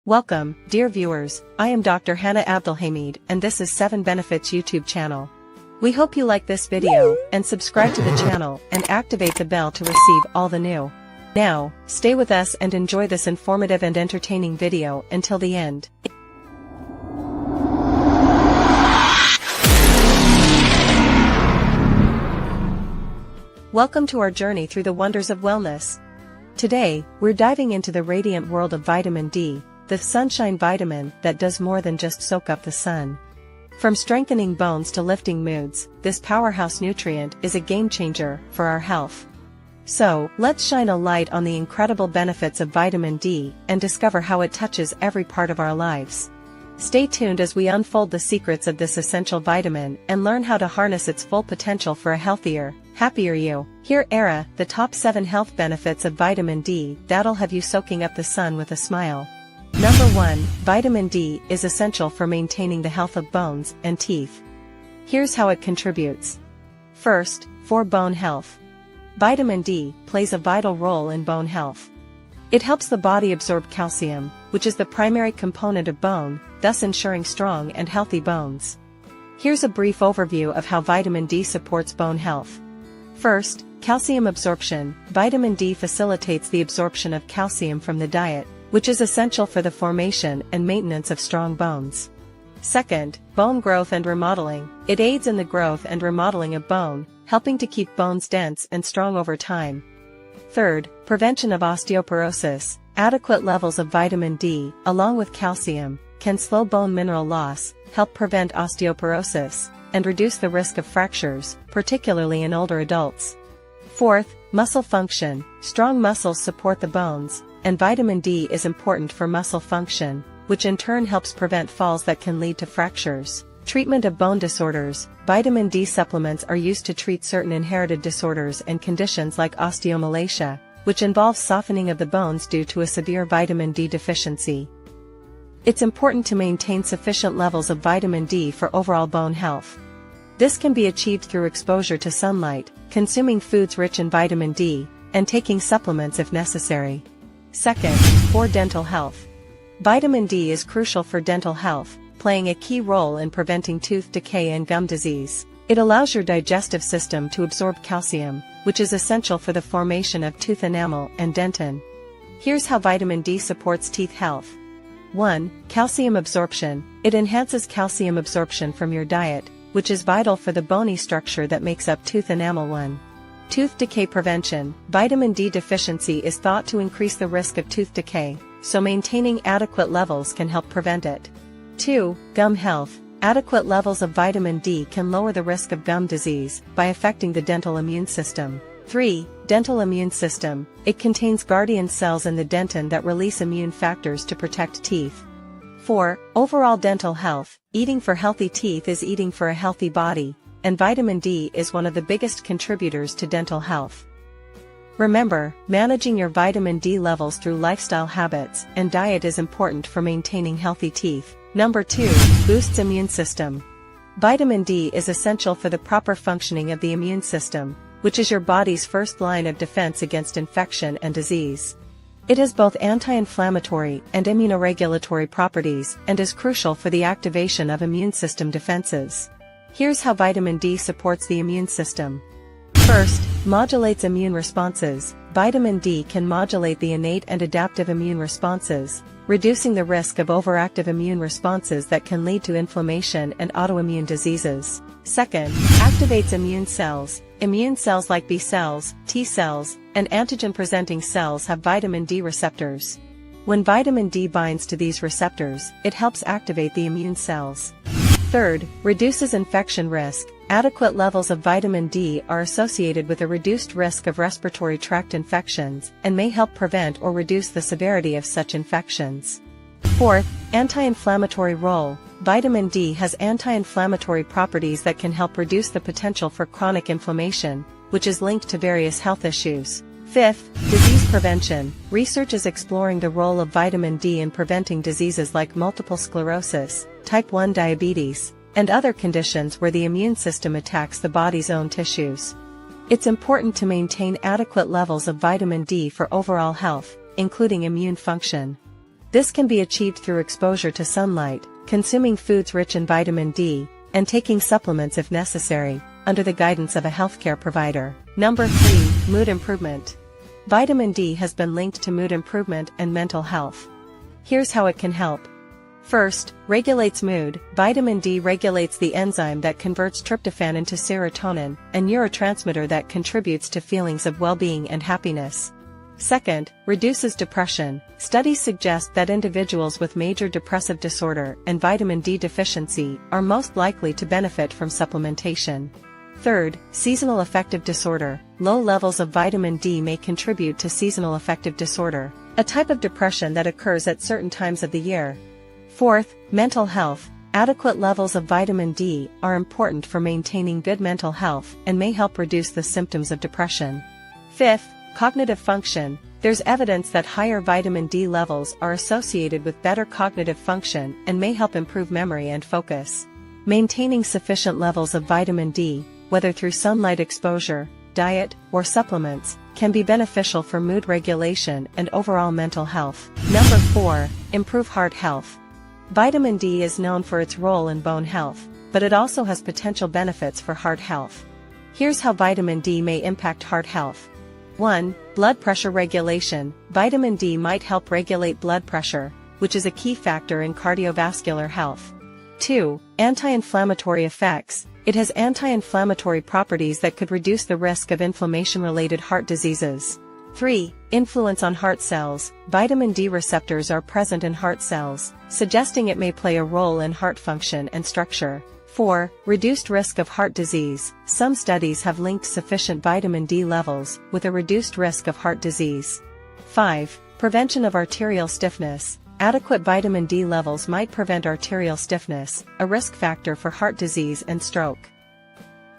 Welcome, dear viewers, I am Dr. Hannah Abdelhamid and this is 7 Benefits YouTube channel. We hope you like this video, and subscribe to the channel and activate the bell to receive all the new. Now, stay with us and enjoy this informative and entertaining video until the end. Welcome to our journey through the wonders of wellness. Today, we're diving into the radiant world of vitamin D, the sunshine vitamin that does more than just soak up the sun. From strengthening bones to lifting moods, this powerhouse nutrient is a game changer for our health. So, let's shine a light on the incredible benefits of vitamin D and discover how it touches every part of our lives. Stay tuned as we unfold the secrets of this essential vitamin and learn how to harness its full potential for a healthier, happier you. Here are the top 7 health benefits of vitamin D that'll have you soaking up the sun with a smile. Number 1, vitamin D is essential for maintaining the health of bones and teeth. Here's how it contributes. First, for bone health. Vitamin D plays a vital role in bone health. It helps the body absorb calcium, which is the primary component of bone, thus ensuring strong and healthy bones. Here's a brief overview of how vitamin D supports bone health. First, calcium absorption. Vitamin D facilitates the absorption of calcium from the diet, which is essential for the formation and maintenance of strong bones. Second, bone growth and remodeling. It aids in the growth and remodeling of bone, helping to keep bones dense and strong over time. Third, prevention of osteoporosis. Adequate levels of vitamin D, along with calcium, can slow bone mineral loss, help prevent osteoporosis, and reduce the risk of fractures, particularly in older adults. Fourth, muscle function. Strong muscles support the bones, and vitamin D is important for muscle function, which in turn helps prevent falls that can lead to fractures. Treatment of bone disorders. Vitamin D supplements are used to treat certain inherited disorders and conditions like osteomalacia, which involves softening of the bones due to a severe vitamin D deficiency. It's important to maintain sufficient levels of vitamin D for overall bone health. This can be achieved through exposure to sunlight, consuming foods rich in vitamin D, and taking supplements if necessary. Second, for dental health. Vitamin D is crucial for dental health, playing a key role in preventing tooth decay and gum disease. It allows your digestive system to absorb calcium, which is essential for the formation of tooth enamel and dentin. Here's how vitamin D supports teeth health. 1. Calcium absorption. It enhances calcium absorption from your diet, which is vital for the bony structure that makes up tooth enamel. 1. Tooth decay prevention. Vitamin D deficiency is thought to increase the risk of tooth decay, so maintaining adequate levels can help prevent it. 2. Gum health. Adequate levels of vitamin D can lower the risk of gum disease by affecting the dental immune system. 3. Dental immune system. It contains guardian cells in the dentin that release immune factors to protect teeth. 4. Overall dental health. Eating for healthy teeth is eating for a healthy body, and vitamin D is one of the biggest contributors to dental health. Remember, managing your vitamin D levels through lifestyle habits and diet is important for maintaining healthy teeth. Number 2, boosts immune system. Vitamin D is essential for the proper functioning of the immune system, which is your body's first line of defense against infection and disease. It has both anti-inflammatory and immunoregulatory properties and is crucial for the activation of immune system defenses. Here's how vitamin D supports the immune system. First, modulates immune responses. Vitamin D can modulate the innate and adaptive immune responses, reducing the risk of overactive immune responses that can lead to inflammation and autoimmune diseases. Second, activates immune cells. Immune cells like B cells, T cells, and antigen-presenting cells have vitamin D receptors. When vitamin D binds to these receptors, it helps activate the immune cells. Third, reduces infection risk. Adequate levels of vitamin D are associated with a reduced risk of respiratory tract infections and may help prevent or reduce the severity of such infections. Fourth, anti-inflammatory role. Vitamin D has anti-inflammatory properties that can help reduce the potential for chronic inflammation, which is linked to various health issues. Fifth, disease prevention. Research is exploring the role of vitamin D in preventing diseases like multiple sclerosis, type 1 diabetes, and other conditions where the immune system attacks the body's own tissues. It's important to maintain adequate levels of vitamin D for overall health, including immune function. This can be achieved through exposure to sunlight, consuming foods rich in vitamin D, and taking supplements if necessary, under the guidance of a healthcare provider. Number 3. Mood improvement. Vitamin D has been linked to mood improvement and mental health. Here's how it can help. First, regulates mood. Vitamin D regulates the enzyme that converts tryptophan into serotonin, a neurotransmitter that contributes to feelings of well-being and happiness. Second, reduces depression. Studies suggest that individuals with major depressive disorder and vitamin D deficiency are most likely to benefit from supplementation. Third, seasonal affective disorder. Low levels of vitamin D may contribute to seasonal affective disorder, a type of depression that occurs at certain times of the year. Fourth, mental health. Adequate levels of vitamin D are important for maintaining good mental health and may help reduce the symptoms of depression. Fifth, cognitive function. There's evidence that higher vitamin D levels are associated with better cognitive function and may help improve memory and focus. Maintaining sufficient levels of vitamin D, whether through sunlight exposure, diet, or supplements, can be beneficial for mood regulation and overall mental health. Number 4. Improve heart health. Vitamin D is known for its role in bone health, but it also has potential benefits for heart health. Here's how vitamin D may impact heart health. 1. Blood pressure regulation. Vitamin D might help regulate blood pressure, which is a key factor in cardiovascular health. 2. Anti-inflammatory effects. It has anti-inflammatory properties that could reduce the risk of inflammation-related heart diseases. 3. Influence on heart cells. Vitamin D receptors are present in heart cells, suggesting it may play a role in heart function and structure. 4. Reduced risk of heart disease. Some studies have linked sufficient vitamin D levels with a reduced risk of heart disease. 5. Prevention of arterial stiffness. Adequate vitamin D levels might prevent arterial stiffness, a risk factor for heart disease and stroke.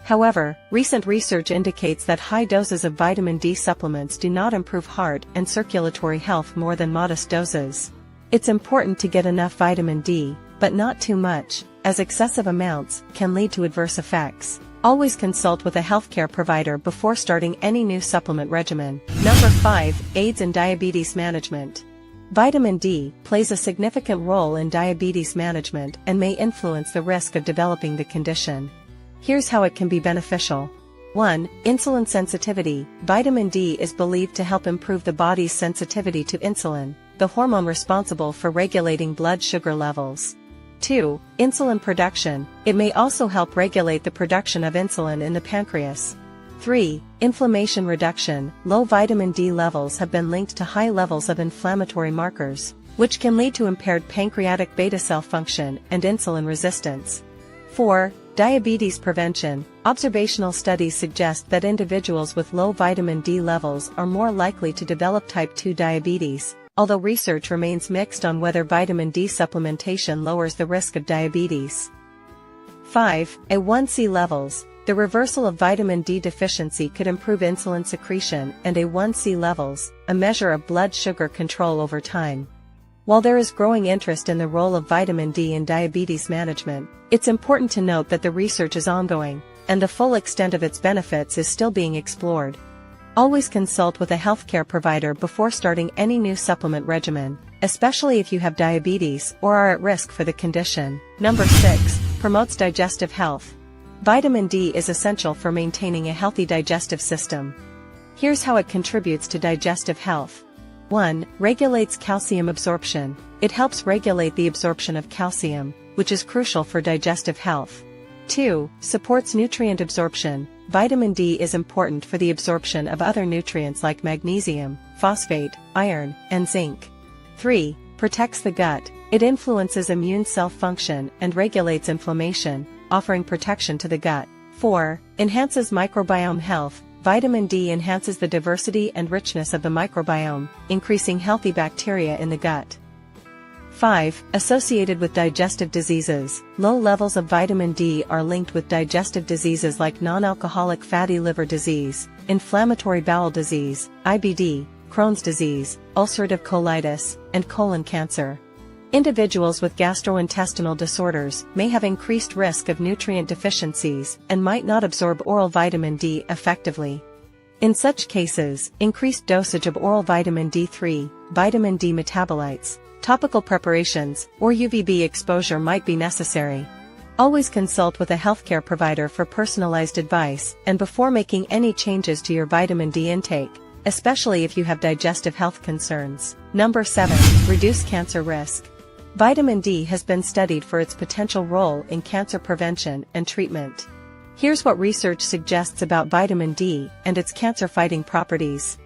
However, recent research indicates that high doses of vitamin D supplements do not improve heart and circulatory health more than modest doses. It's important to get enough vitamin D, but not too much, as excessive amounts can lead to adverse effects. Always consult with a healthcare provider before starting any new supplement regimen. Number 5. Aids in diabetes management. Vitamin D plays a significant role in diabetes management and may influence the risk of developing the condition. Here's how it can be beneficial. 1. Insulin sensitivity. Vitamin D is believed to help improve the body's sensitivity to insulin, the hormone responsible for regulating blood sugar levels. 2. Insulin production. It may also help regulate the production of insulin in the pancreas. 3. Inflammation reduction. Low vitamin D levels have been linked to high levels of inflammatory markers, which can lead to impaired pancreatic beta cell function and insulin resistance. 4. Diabetes prevention. Observational studies suggest that individuals with low vitamin D levels are more likely to develop type 2 diabetes, although research remains mixed on whether vitamin D supplementation lowers the risk of diabetes. 5. A1C levels. The reversal of vitamin D deficiency could improve insulin secretion and A1C levels, a measure of blood sugar control over time. While there is growing interest in the role of vitamin D in diabetes management, it's important to note that the research is ongoing, and the full extent of its benefits is still being explored. Always consult with a healthcare provider before starting any new supplement regimen, especially if you have diabetes or are at risk for the condition. Number 6. Promotes digestive health. Vitamin D is essential for maintaining a healthy digestive system. Here's how it contributes to digestive health. 1. Regulates calcium absorption. It helps regulate the absorption of calcium, which is crucial for digestive health. 2. Supports nutrient absorption. Vitamin D is important for the absorption of other nutrients like magnesium, phosphate, iron, and zinc. 3. Protects the gut. It influences immune cell function and regulates inflammation, offering protection to the gut. 4. Enhances microbiome health. Vitamin D enhances the diversity and richness of the microbiome, increasing healthy bacteria in the gut. 5. Associated with digestive diseases. Low levels of vitamin D are linked with digestive diseases like non-alcoholic fatty liver disease, inflammatory bowel disease, IBD, Crohn's disease, ulcerative colitis, and colon cancer. Individuals with gastrointestinal disorders may have increased risk of nutrient deficiencies and might not absorb oral vitamin D effectively. In such cases, increased dosage of oral vitamin D3, vitamin D metabolites, topical preparations, or UVB exposure might be necessary. Always consult with a healthcare provider for personalized advice and before making any changes to your vitamin D intake, especially if you have digestive health concerns. Number 7. Reduce cancer risk. Vitamin D has been studied for its potential role in cancer prevention and treatment. Here's what research suggests about vitamin D and its cancer-fighting properties.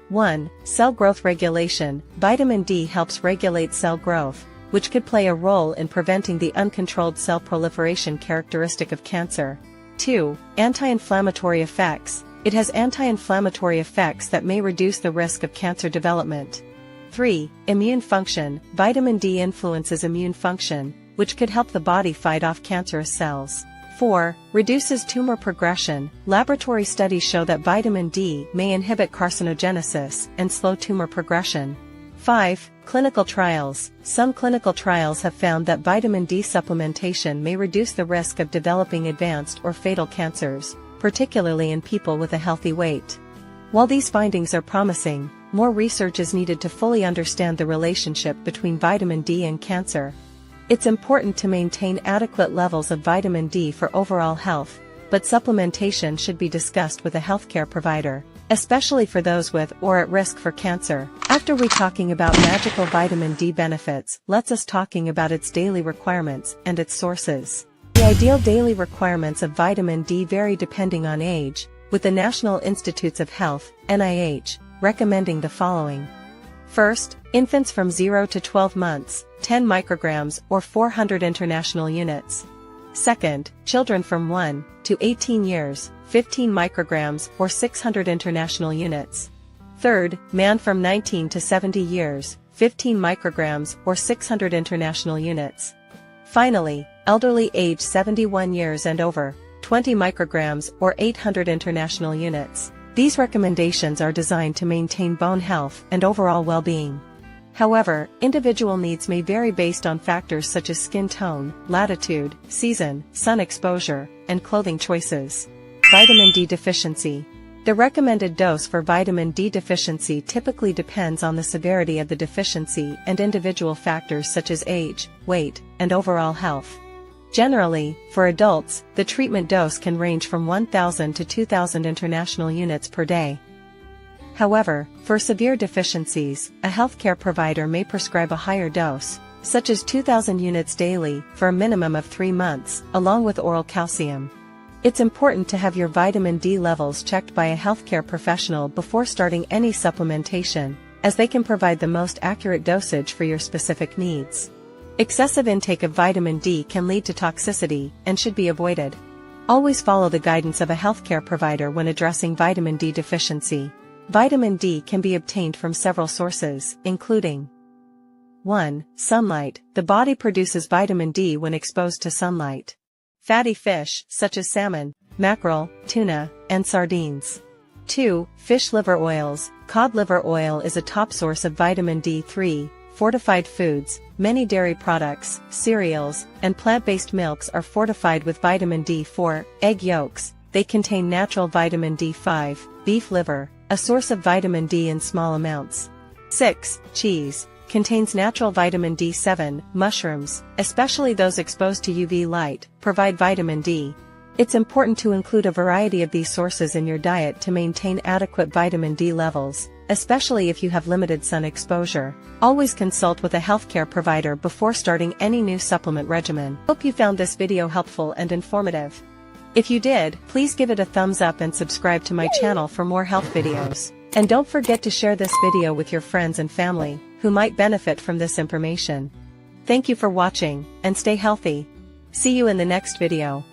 1. Cell growth regulation. Vitamin D helps regulate cell growth, which could play a role in preventing the uncontrolled cell proliferation characteristic of cancer. 2. Anti-inflammatory effects. It has anti-inflammatory effects that may reduce the risk of cancer development. 3. Immune function. Vitamin D influences immune function, which could help the body fight off cancerous cells. 4. Reduces tumor progression. Laboratory studies show that vitamin D may inhibit carcinogenesis and slow tumor progression. 5. Clinical trials. Some clinical trials have found that vitamin D supplementation may reduce the risk of developing advanced or fatal cancers, particularly in people with a healthy weight. While these findings are promising, more research is needed to fully understand the relationship between vitamin D and cancer. It's important to maintain adequate levels of vitamin D for overall health, but supplementation should be discussed with a healthcare provider, especially for those with or at risk for cancer. After we talking about magical vitamin D benefits, let's us talking about its daily requirements and its sources. The ideal daily requirements of vitamin D vary depending on age, with the National Institutes of Health, NIH, recommending the following. First, infants from 0 to 12 months, 10 micrograms or 400 international units. Second, children from 1 to 18 years, 15 micrograms or 600 international units. Third, man from 19 to 70 years, 15 micrograms or 600 international units. Finally, elderly age 71 years and over, 20 micrograms or 800 international units. These recommendations are designed to maintain bone health and overall well-being. However, individual needs may vary based on factors such as skin tone, latitude, season, sun exposure, and clothing choices. Vitamin D deficiency. The recommended dose for vitamin D deficiency typically depends on the severity of the deficiency and individual factors such as age, weight, and overall health. Generally, for adults, the treatment dose can range from 1,000 to 2,000 international units per day. However, for severe deficiencies, a healthcare provider may prescribe a higher dose, such as 2,000 units daily, for a minimum of 3 months, along with oral calcium. It's important to have your vitamin D levels checked by a healthcare professional before starting any supplementation, as they can provide the most accurate dosage for your specific needs. Excessive intake of vitamin D can lead to toxicity and should be avoided. Always follow the guidance of a healthcare provider when addressing vitamin D deficiency. Vitamin D can be obtained from several sources, including 1. Sunlight. The body produces vitamin D when exposed to sunlight. Fatty fish, such as salmon, mackerel, tuna, and sardines. 2. Fish liver oils. Cod liver oil is a top source of vitamin D3. Fortified foods. Many dairy products, cereals, and plant-based milks are fortified with vitamin D4. Egg yolks. They contain natural vitamin D5. Beef liver, a source of vitamin D in small amounts. 6. Cheese. Contains natural vitamin D7. Mushrooms, especially those exposed to UV light, provide vitamin D. It's important to include a variety of these sources in your diet to maintain adequate vitamin D levels, especially if you have limited sun exposure. Always consult with a healthcare provider before starting any new supplement regimen. Hope you found this video helpful and informative. If you did, please give it a thumbs up and subscribe to my channel for more health videos. And don't forget to share this video with your friends and family, who might benefit from this information. Thank you for watching, and stay healthy. See you in the next video.